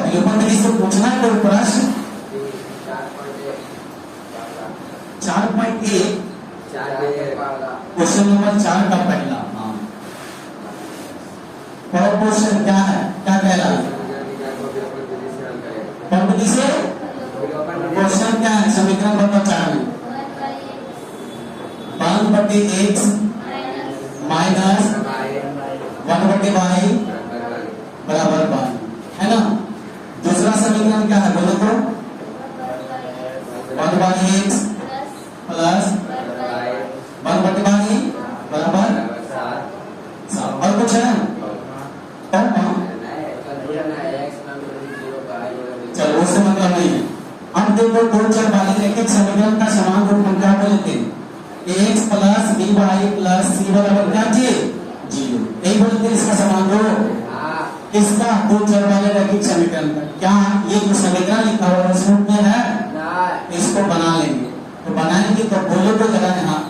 विलोपन विधि से पूछना है कोई प्रश्न? 4.1 क्वेश्चन नंबर 4 का पहला। हाँ, क्वेश्चन क्या है, क्या कह रहा है? विधि से क्वेश्चन क्या है? समीकरण बताओ। 4 में 1/x माइनस 1/y बराबर 1 है ना। दूसरा समीकरण क्या है बोलो तो? 1/x प्लस 1/y बराबर 7। और कुछ है? चलो उससे मतलब नहीं है। अब देखो दो चर वाले रैखिक समीकरण का समान रूप हम क्या बोलते हैं? ax plus by plus c बराबर क्या जी 0। यही बोलते हैं इसका समान रूप। इसका दो चर वाले रैखिक समीकरण का क्या ये जो समीकरण लिखा हुआ है रूप में है? इसको बना लेंगे। तो बनाएंगे तो बोलो तो जरा यहाँ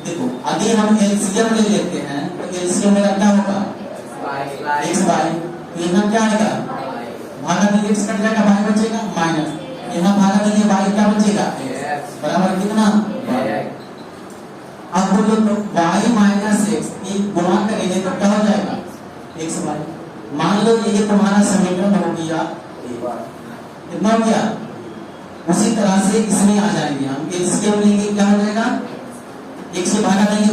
देखो, अभी हम एलसीएम ले लेते हैं तो एलसीएम मेरा क्या होगा? x y। यहाँ क्या आएगा? भागा में x कट जाएगा, y बचेगा माइनस, यहाँ भागा में y क्या बचेगा? बराबर कितना? अब बोलो तो y माइनस x की गुणा करेंगे तो क्या हो जाएगा? x y। मान लो ये तुम्हारा समीकरण हो गया, कितना हो गया? उसी तरह से इसमें आ जाएंगे हम, एलसीएम लेंगे क्या हो जाएगा? x से भागा देंगे y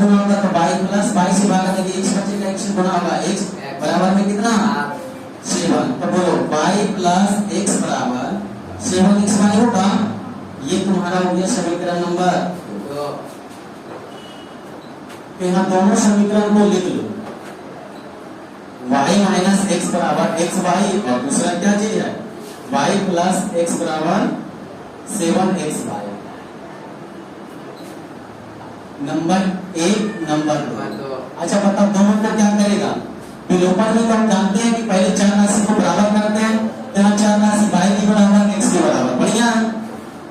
गुणा होगा तो y प्लस y से भागा देंगे x बचेगा, x गुणा होगा x बराबर में कितना? 7। तो बोलो y प्लस x बराबर 7xy होगा। ये तुम्हारा हो गया समीकरण नंबर 2। तो यहाँ दोनों समीकरण को लिख लो, y माइनस x बराबर xy और दूसरा क्या चीज है? y प्लस x बराबर 7xy। Number 1 number 2। अच्छा बताओ दोनों को क्या करेगा? विलोपन में तो हम जानते हैं कि पहले चार राशि को बराबर करते हैं, यहाँ चार राशि y के बराबर x के बराबर। बढ़िया।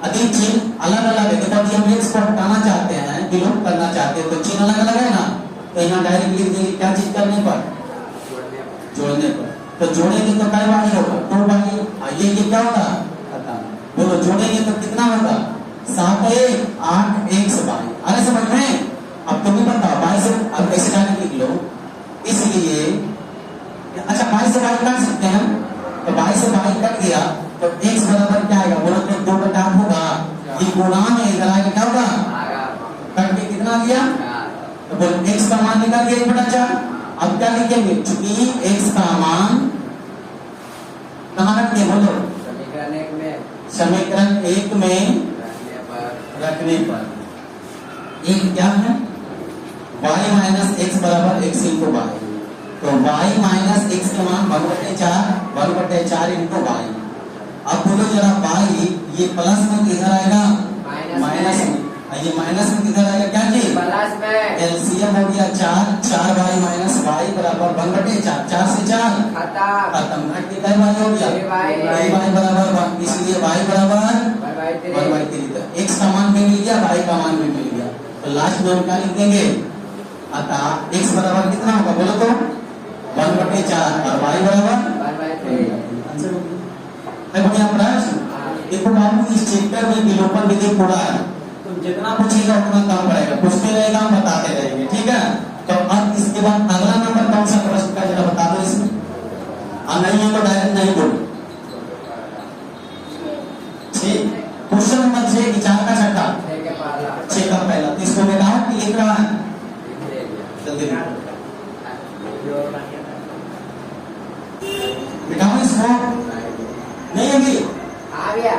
अधिक चिन्ह अलग अलग है, तो हम x को हटाना चाहते हैं, विलोप करना चाहते हैं तो चिन्ह अलग अलग है ना। तो यहाँ डायरेक्ट लिख देंगे क्या चीज करने पर? जोड़ने पर। तो जोड़ेंगे तो काय y होगा? 2y। ये क्या होगा? बोलो जोड़ेंगे तो कितना होगा? 7 8 xy। अरे समझ में? अब तुम्हें बताओ y से अब ऐसे डायरेक्ट लिख लो, इसलिए अच्छा y से y काट सकते हैं, तो y से y कट गया तो x बराबर क्या आएगा? बोलो तो 2/8 होगा। ये गुणा में इधर आएगा क्या होगा? कट के कितना गया? तो बोलो x का मान निकाल दिया 1/4। अब क्या लिखेंगे? चूंकि x का मान कहाँ रखते हैं बोलो? समीकरण 1 में रखने पर। एक क्या है? y माइनस x बराबर x इंटू y। तो y माइनस x का मान 1/4 इंटू y। अब बोलो जरा y ये प्लस में किधर आएगा? माइनस में। ये माइनस में किधर आएगा? क्या जी? प्लस में। एलसीएम हो गया 4y माइनस y बराबर 1/4। 4 से 4 खत्म। घट के क्या y हो गया? y बराबर 1। इसलिए y बराबर 1/3। तो x का मान भी मिल गया, y का मान भी मिल गया। तो लास्ट में हम क्या लिख देंगे? अतः x बराबर कितना होगा बोलो तो? 1/4 और y बराबर 1/3। बढ़िया प्रश्न। देखो बाबू इस चैप्टर में विलोपन विधि पूरा है, तो जितना पूछेगा उतना कम पड़ेगा, पूछते रहेगा हम बताते रहेंगे, ठीक है। तो अब इसके बाद अगला नंबर कौन सा प्रश्न का जरा बता दो इसमें। नहीं है तो डायरेक्ट नहीं बोलो। क्वेश्चन नंबर 6 की 4 का छठा 6 का पहला। तो इसको बताओ कि लिख रहा है जल्दी बताओ इसको। नहीं अभी आ गया।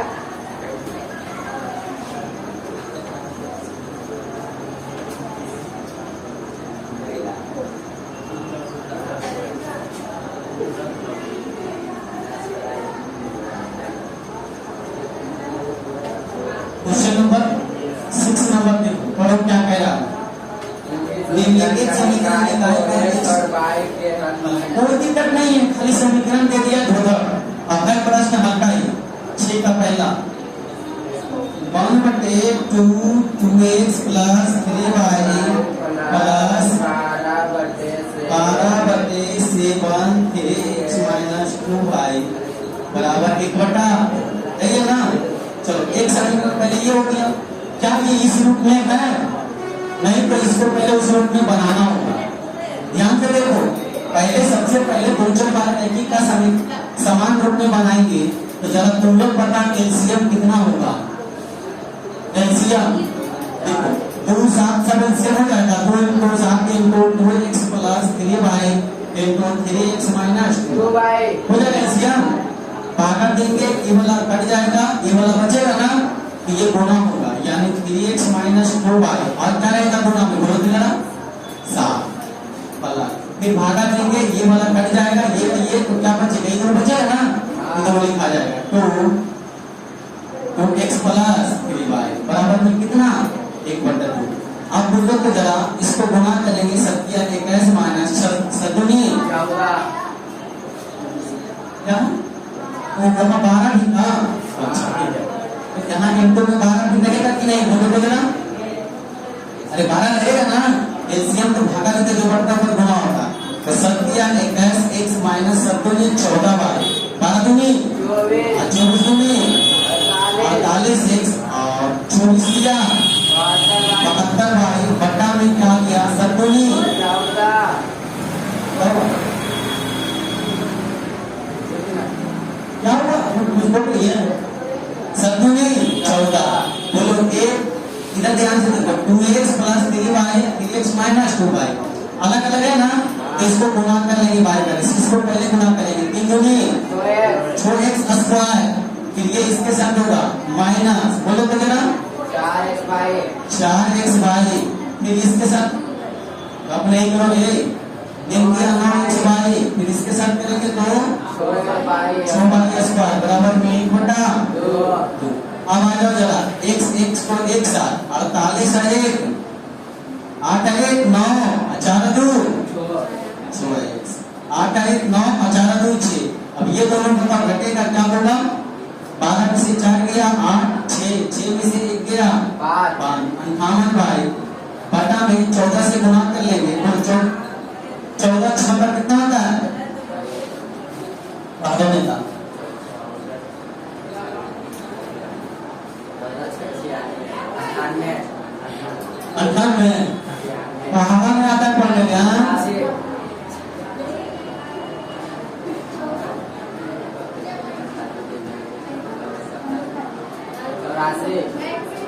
क्वेश्चन नंबर 6 नंबर देखो, पढ़ो क्या कह रहा है। निम्नलिखित समीकरण कोई दिक्कत नहीं है, खाली समीकरण दे दिया धोधा। अब प्रश्न हल्का ही 6 का पहला 1/2 2x plus 3y plus 12/7 3x minus 2y बराबर 1/, है ना। चलो एक समीकरण पहले ये हो गया। क्या ये इस रूप में है? नहीं, तो इसको पहले उस रूप में बनाना होगा। ध्यान से देखो, पहले सबसे पहले गुंजन बारह का समान रूप में बनाएंगे। तो जरा तुम लोग बता एलसीएम कितना होगा। एलसीएम देखो 2 7 सब एलसीएम हो जाएगा। 2 × 7 × 2x + 3y × 3x - 2y हो जाएगा एलसीएम। भागा देंगे, ये वाला कट जाएगा, ये वाला बचेगा ना, तो ये गुना होगा, यानी 3x - 2y। और क्या रहेगा गुना में? बोलो तो जरा 7 वाला। फिर भागा देंगे, ये वाला कट जाएगा, ये तो क्या बचेगा? ये बचेगा ना, तो लिखा जाएगा 2x + 3y बराबर में कितना? 1/2। अब बोलो तो जरा इसको गुना करेंगे। 7 21 माइनस 7 क्या वो 12 भी था। अच्छा ठीक है, तो यहाँ इनटू में 12 भी लगेगा कि नहीं? बोलो तो जरा। अरे 12 लगेगा ना, एलसीएम तो भागा देते जो बढ़ता है गुना होता। तो 7 21 x - 7 14y 12 दूनी 24 दूनी 48x और 24 72y बट्टा में क्या किया? 7 दूनी 14 क्या हुआ? मुझको तो ये 7 दूनी 14। बोलो एक इधर ध्यान से देखो, 2x + 3y 3x - 2y अलग अलग है ना, तो इसको गुना कर लेंगे बाय कर, इसको पहले गुना करेंगे। 3 दूनी 6x², फिर ये इसके साथ होगा माइनस, बोलो तो जरा 4xy, फिर इसके साथ अपने ही करोगे 9xy, फिर इसके साथ करेंगे तो 6y² बराबर में 1/2। अब आ जाओ जरा x को एक साथ 48 है 1 8 है 1 9 4 2 6x 8 है 9 4 2 6। अब ये दोनों का घटेगा, क्या होगा? 12 में से 4 गया 8 6 में से 1 गया 5 58y बटा में 14 से गुना कर लेंगे तो 14 6 कितना होता है? 58 कहाँ में आता है? पढ़ लेंगे।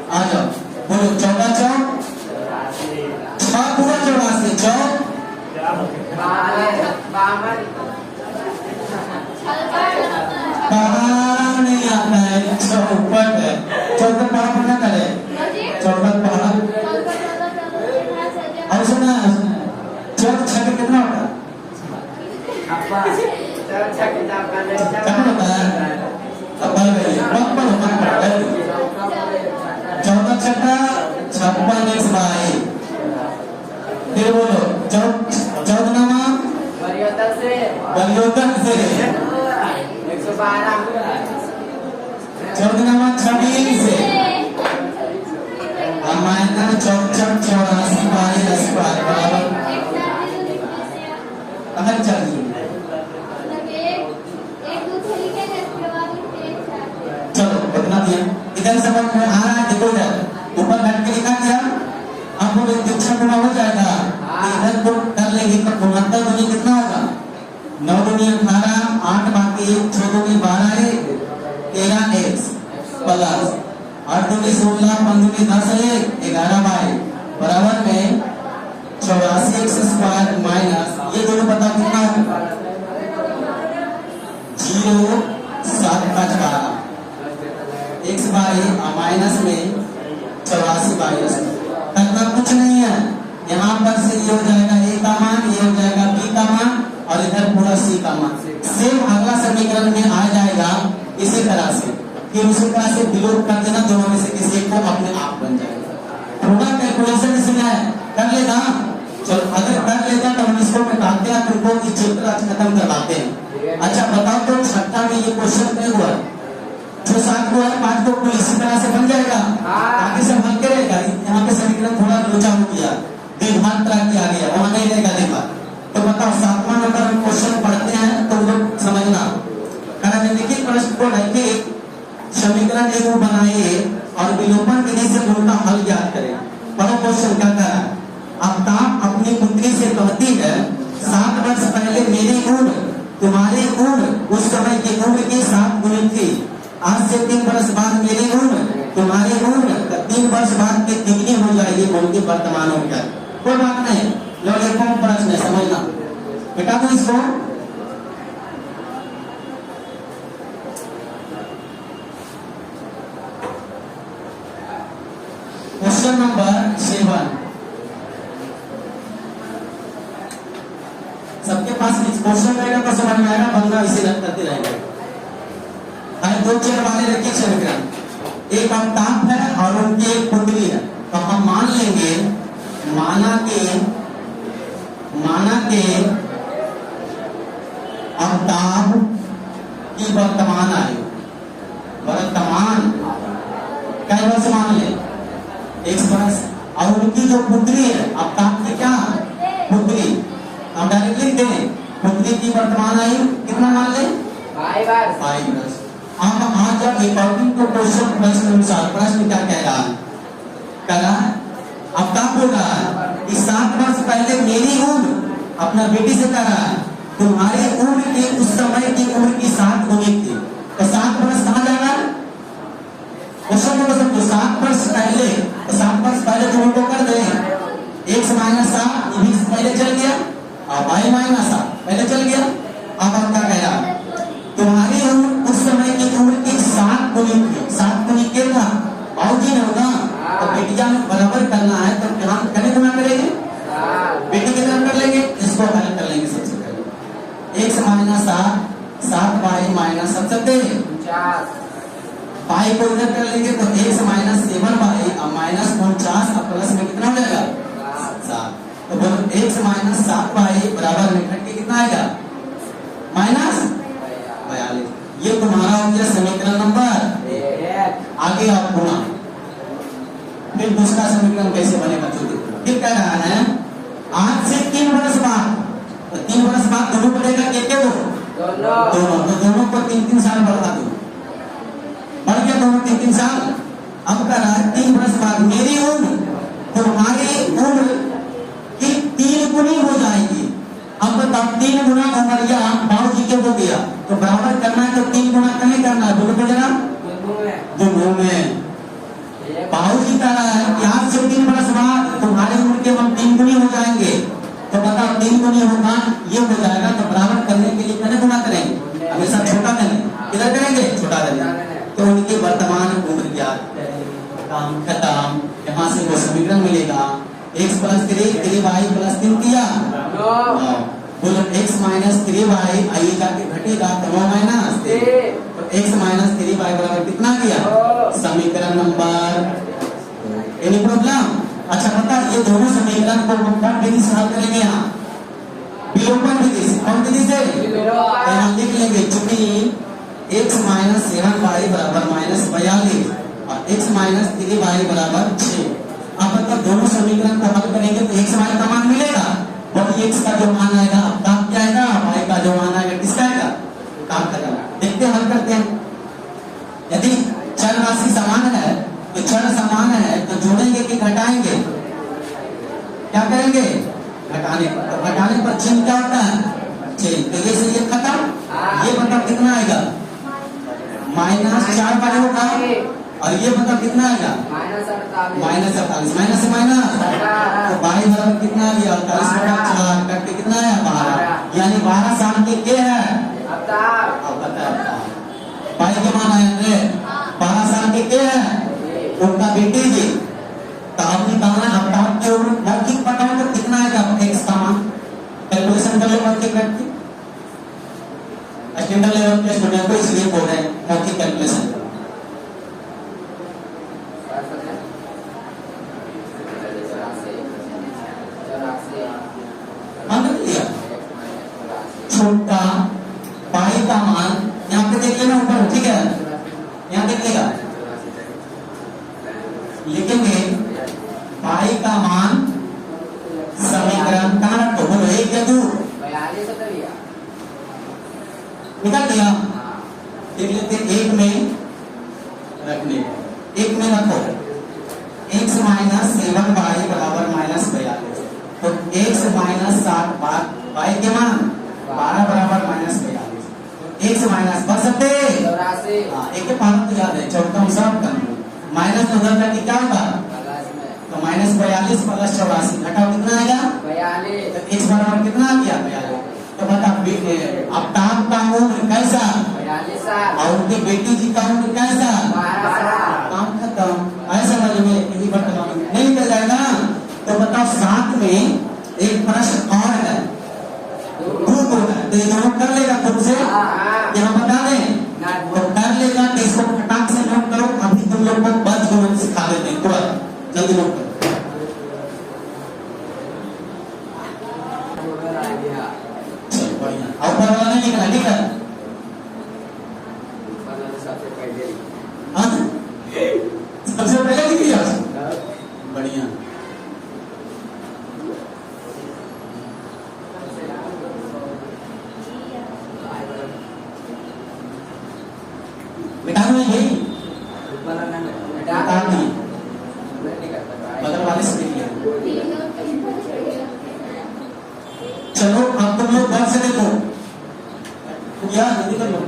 आ जाओ, बोलो 14 चौक 6 पूरा 84 चौक कहाँ नहीं आता है? चौपट है, चौपट पढ़ा पढ़ा करे, चौपट पढ़ा। और सुना चौक 6 कितना होता है? अब बढ़ गई 14 6 56xy। फिर बोलो 14 बलियोदन से 14 26 से माइनस 84 बराबर अगर चाहिए। चलो बदला दिया, इधर समझ में आ रहा है? देखो इधर ऊपर घट के लिखा क्या? आपको विक्षेपण गुना हो जाएगा, इधर को कर लेंगे तो गुणनफल दूनी कितना होगा? 9 दूनी 18 8 बाकी 6 दूनी 12 है 13x प्लस 8 दूनी 16 5 दूनी 10 है 11y बराबर में 84x² माइनस ये दोनों बताओ कितना होगा? 0 7 5 12 x बाई माइनस में 84y करना कुछ नहीं है। यहाँ पर से ये हो जाएगा a का मान, ये हो जाएगा b का मान और इधर पूरा c का मान। सेम अगला समीकरण में आ जाएगा इसी तरह से, फिर उसी तरह से विलोप कर देना, दोनों में से किसी एक को अपने आप बन जाएगा। थोड़ा कैलकुलेशन इसमें है, कर लेगा। चलो अगर कर लेगा तो हम इसको मिटाते हैं, तुमको इस चैप्टर आज खत्म करवाते हैं। अच्छा बताओ तो छठा में ये क्वेश्चन नहीं हुआ? जो 7 को है 5 को कुल इसी तरह से बन जाएगा, बाकी सब हल्के रहेगा। यहाँ पे समीकरण थोड़ा लोचा हो गया, द्विघात तरह किया गया, वहां नहीं रहेगा देखा। तो बताओ 7वां नंबर में क्वेश्चन पढ़ते हैं तो लोग समझना, कारण निम्नलिखित तुम्हारी उम्र उस समय की उम्र के साथ गुणित थी। आज से 3 वर्ष बाद मेरी उम्र तुम्हारी उम्र 3 वर्ष बाद की तिगनी हो जाएगी, उनकी वर्तमान हो जाए। कोई बात नहीं, लोग एक प्रश्न है, समझना बेटा। तो इसको क्वेश्चन नंबर 7, सबके पास क्वेश्चन रहेगा तो समझ में आएगा, बंदा इसे रख करते रहेगा। दो चेयर वाले रखिए समीकरण, एक अवताप है और उनकी एक पुत्री है। तो हम मान लेंगे, माना के अवताप की वर्तमान आयु, वर्तमान कई वर्ष मान ले 1 वर्ष, और उनकी जो पुत्री है, अवताप की क्या पुत्री, हम डायरेक्ट लिख दें, पुत्री की वर्तमान आयु कितना मान ले 5 वर्ष। अब आज जब अकॉर्डिंग टू क्वेश्चन प्रश्न अनुसार प्रश्न क्या कह रहा है, अब क्या बोल रहा है कि 7 वर्ष पहले मेरी उम्र अपना बेटी से कह रहा है तुम्हारी उम्र की उस समय की उम्र की 7 गुणित थी। तो 7 वर्ष कहाँ जाना, क्वेश्चन को समझो। 7 वर्ष पहले, तो 7 वर्ष पहले तुम उनको कर दे 1 से -7 पहले चल गया, और y -7 पहले चल गया। अब हम क्या कह रहा, तुम्हारी उम्र उस समय की उम्र की 7 गुणित थी। 7 गुणित के था बाबूजी ने होगा, तो बेटिया में बराबर करना है, तो क्या करें, गुना करेंगे, बेटी कितना कर लेंगे, इसको हल कर लेंगे। सबसे पहले 1 से -7 7y -7 पाई को इधर कर लेंगे, तो 1 से -7y -49 और प्लस में कितना हो जाएगा 7। तो बोलो 1 से -7y बराबर में घट के कितना आएगा -42। ये तुम्हारा हो गया समीकरण नंबर 1। आगे आप गुणा, फिर दूसरा समीकरण कैसे बनेगा चलिए। फिर कह रहा है आज से 3 वर्ष बाद, तो 3 वर्ष बाद दोनों बढ़ेगा के दोनों, तो दोनों को 3-3 साल बढ़ा दो, बढ़ गया दोनों 3-3 साल। अब कह रहा है 3 वर्ष बाद मेरी उम्र तुम्हारी उम्र की 3 गुनी हो जाएगी। अब बताओ 3 गुना उमरिया बाबू जी के हो गया, तो बराबर करना है, तो 3 गुना कहीं करना है, बोलो जरा दोनों में। बाबू जी कह रहा है कि आज से 3 वर्ष बाद तुम्हारी उम्र के हम 3 गुनी हो जाएंगे। तो बताओ 3 गुनी होगा, ये हो जाएगा, तो बराबर करने के लिए कितने गुना करेंगे, हमेशा छोटा करेंगे, किधर करेंगे, छोटा करेंगे। तो उनकी वर्तमान उम्र क्या, काम खत्म। यहाँ से वो समीकरण मिलेगा x + 3 3y + 3 किया, बोलो x - 3y आइए जाके घटेगा, तो 9 - 3, तो x - 3y बराबर कितना किया, समीकरण नंबर। Any problem? अच्छा बता, ये दोनों समीकरण को हम कौन विधि से हल करेंगे, यहाँ विलोपन विधि से। कौन विधि से, हम लिख लेंगे, चूंकि x - 7y बराबर -42 और x - 3y बराबर 6। अब मतलब दोनों समीकरण को हल करेंगे तो x y का मान मिलेगा, और x का जो मान आएगा काम क्या आएगा, y का जो मान आएगा किसका आएगा, काम का। देखते हैं, हल करते हैं। यदि चर राशि समान है, तो चर समान है तो जोड़ेंगे कि घटाएंगे, क्या करेंगे, घटाने पर। तो घटाने पर चिन्ह क्या होता है, चिन्ह, तो ये से ये खत्म, ये मतलब कितना आएगा -4 पर होगा, और ये मतलब कितना आएगा -48, माइनस से माइनस, तो y बराबर कितना आ गया 48/4 करके कितना आया 12, यानी 12 साल के है। अब बता y के मान आया 12 साल के है, उनका बेटी जी। तो आपने कहा अब आप की उम्र मौखिक बताओ तो कितना आएगा x का मान, कैलकुलेशन कर लो मौखिक करके। स्टैंडर्ड लेवल के स्टूडेंट को इसलिए बोल रहे हैं मौखिक कैलकुलेशन। छोटा पाई का मान यहाँ पे देख लेना ऊपर, ठीक है, यहाँ देखिएगा, लिखेंगे पाई का मान समीकरण कहाँ रखो, बोलो 1 या 2, निकल गया। देख लेते 1 में रखने, 1 में रखो x - 7y बराबर -42, तो x - 7 y के मान 12 12 बराबर -42 x माइनस बच सकते 84 एक के पालन तो याद है चौथा सब करना माइनस उधर करके क्या होगा तो -42 प्लस 84 घटाओ कितना आएगा 42 तो x बराबर कितना आ गया 42 तो बता अब ताप का उम्र कैसा 42 साल और उनकी बेटी जी का उम्र कैसा 12 साल काम खत्म ऐसा समझ में यही बता नहीं निकल जाएगा तो बताओ साथ में एक प्रश्न और है ग्रुप है तो ये दोनों कर लेगा खुद से यहाँ बता दें तो कर लेगा तो इसको फटाक से नोट करो अभी तुम लोग को बच गुणन सिखा देते हैं तुरंत जल्दी नोट करो चलो बढ़िया और ऊपर वाला नहीं निकला ठीक है सबसे पहले हाँ सबसे पहले लिख दिया बढ़िया बेटा में यही बता दी बगल वाले से देखिए चलो अब तुम लोग घर से देखो यार जल्दी कर लो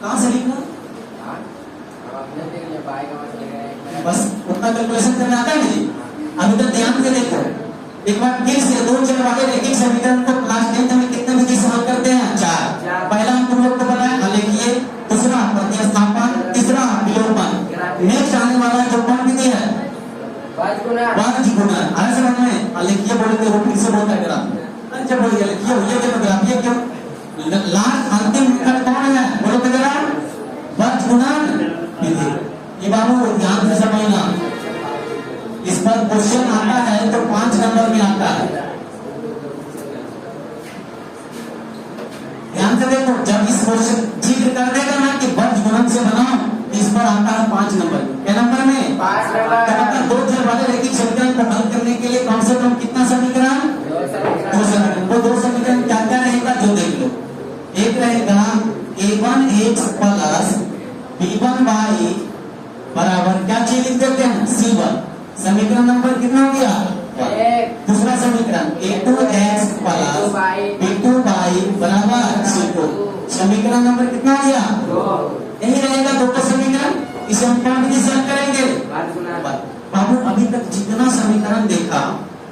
कहाँ से लिखना बस उतना कैलकुलेशन करना आता है मुझे अभी तक ध्यान से देखो एक बार फिर से दो चर वाले एक समीकरण को क्लास 10 में कितने विधि से हल करते हैं 4 पहला हम तुम लोग को बताया आलेखीय दूसरा प्रतिस्थापन तीसरा विलोपन नेक्स्ट आने वाला जो कौन विधि है वाजगुणन आया समझ में आलेखीय बोले तो फिर से बोलता है ग्राफ जब बोलिए आलेखीय हुई है ग्राफीय क्यों लास्ट अंतिम मेथड कौन है बोलो तो जरा वाजगुणन विधि ये बाबू ध्यान से समझना इस पर क्वेश्चन आता है तो 5 नंबर में आता है ध्यान से देखो जब इस क्वेश्चन जिक्र कर देगा ना कि वर्ग गुणन से बनाओ इस पर आता है 5 नंबर क्या नंबर में 5 नंबर मतलब दो चर वाले रैखिक समीकरण को हल करने के लिए कम से कम कितना समीकरण 2 समीकरण वो 2 समीकरण क्या क्या रहेगा जो देख लो एक रहेगा a1x प्लस b1y बराबर क्या चीज लिख देते हैं c1 समीकरण नंबर कितना हो गया दूसरा समीकरण a2x प्लस b2y बराबर c2 समीकरण नंबर कितना हो गया यही रहेगा दो का समीकरण इसे हम कौन विधि से हल करेंगे बाबू अभी तक जितना समीकरण देखा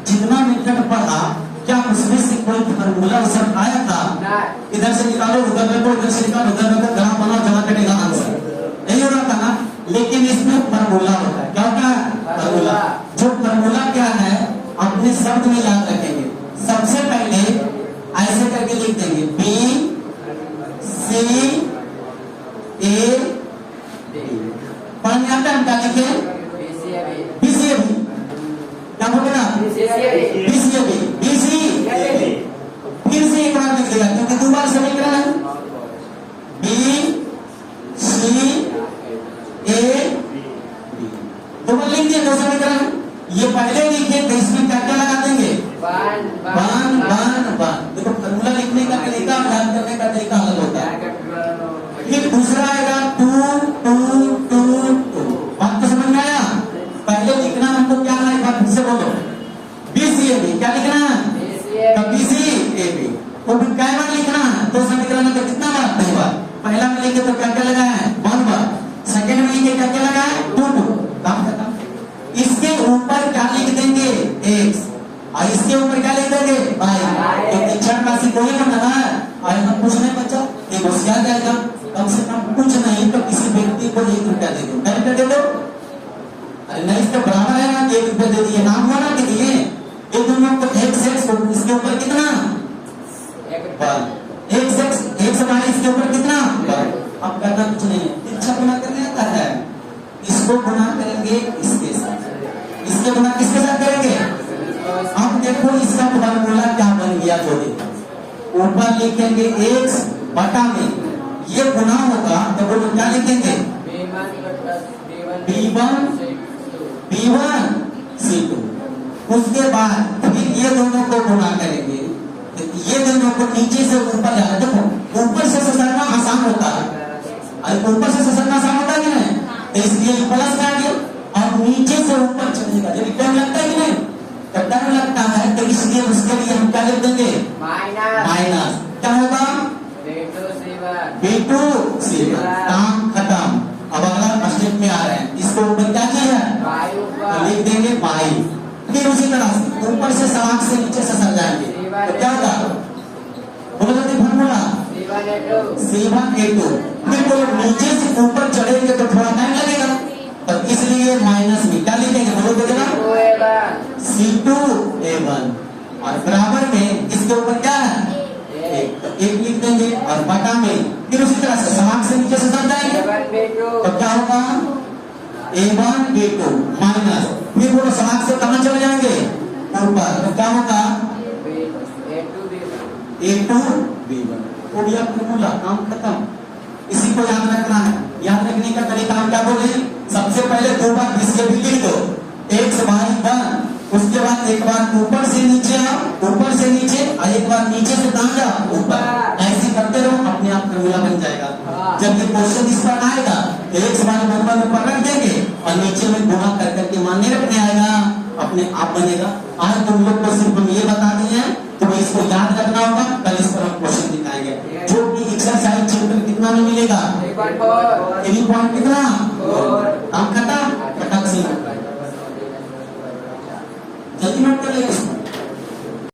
जितना मेथड पढ़ा क्या उसमें से कोई फार्मूला सब आया था इधर से निकालो उधर रखो इधर से निकालो उधर रखो ग्राफ बनाओ जमा करेगा आंसर नहीं हो रहा था ना लेकिन इसमें फार्मूला होता है क्या होता है फार्मूला जो फार्मूला क्या है अपने शब्द में याद रखेंगे सबसे पहले ऐसे करके लिख देंगे B C A पढ़ में आता है हम क्या लिखे BCAB क्या बोलेगा BCAB BC फिर से एक बार लिख देगा क्योंकि 2 बार समीकरण है B C A तो वो लिख दिए 2 समीकरण ये पहले लिखे तो इसमें क्या क्या लगा देंगे बान देखो फार्मूला लिखने का तरीका और याद करने का तरीका अलग होता है फिर दूसरा आएगा 2 बात तो समझ में आया पहले लिखना हमको क्या है एक बार फिर से बोलो BCAB क्या लिखना है BCAB तो फिर क्या बार लिखना है 2 समीकरण में तो कितना बार 2 बार पहला में लिखे तो क्या क्या लगा है 1 बार सेकंड में लिखे क्या क्या लगा है 2 काम खत्म इसके ऊपर क्या लिख देंगे x और इसके ऊपर क्या लिख देंगे y तो क्षण राशि कोई ना लगा है और हम कुछ नहीं बचा एक होशियार जाएगा कम से कम कुछ नहीं तो किसी व्यक्ति को 1 रुपया दे दो क्या रुपया दे दो अरे नहीं इसके बराबर है ना 1 रुपया दे दिए नाम हुआ ना कि दिए ये दोनों को x इसके ऊपर कितना x हमारे इसके ऊपर कितना अब करना कुछ नहीं है इच्छा गुना करने आता है इसको गुना करेंगे इसके साथ इसके गुना किसके साथ करेंगे अब देखो इसका फार्मूला क्या बन गया जो देखो ऊपर लिखेंगे x बटा में ये गुना होगा तो वो क्या लिखेंगे b1 c2 उसके बाद फिर ये दोनों को गुना करेंगे तो ये दोनों को नीचे से ऊपर जाना देखो ऊपर से ससरना आसान होता है और ऊपर से ससरना आसान होता है कि नहीं तो इसलिए प्लस का गया और नीचे से ऊपर चलेगा जब टाइम लगता है कि नहीं जब टाइम लगता है तो इसलिए उसके लिए हम क्या लिख देंगे माइनस बाई, फिर उसी तरह से ऊपर से समांग से नीचे से सर जाएंगे तो क्या होगा? बोलो जल्दी फॉर्मूला C1A2। फिर बोलो नीचे से ऊपर चढ़ेंगे तो थोड़ा टाइम लगेगा, तो इसलिए माइनस में क्या लिखेंगे? बोलो तो जरा C2A1 और बराबर में इसके ऊपर क्या है? एक, तो एक लिख देंगे और बटा में फिर उसी तरह से समांग से नीचे से सर जाएंगे तो क्या होगा? A1A2 माइनस फिर बोलो समांग से कहां चले जाएंगे? ऊपर, तो क्या होगा? A2B1। हो गया फॉर्मूला, काम खत्म। इसी को याद रखना है। याद रखने का तरीका हम क्या बोले? सबसे पहले दो बार इसके भी लिख दो, x/1, उसके बाद एक बार ऊपर से नीचे आओ, ऊपर से नीचे और एक बार नीचे से कहां जाओ? ऊपर। ऐसे करते रहो, अपने आप फॉर्मूला बन जाएगा। जब ये क्वेश्चन इस पर आएगा तो x/1 ऊपर रख देंगे और नीचे में गुणा कर करके मानने रखने आएगा, अपने आप बनेगा। आज तुम लोग को सिर्फ हम ये बता दिए हैं, तुम्हें इसको याद रखना होगा, कल इस पर हम क्वेश्चन दिखाएंगे। जो कि एक्सरसाइज चैप्टर कितना में मिलेगा? 3 पॉइंट कितना?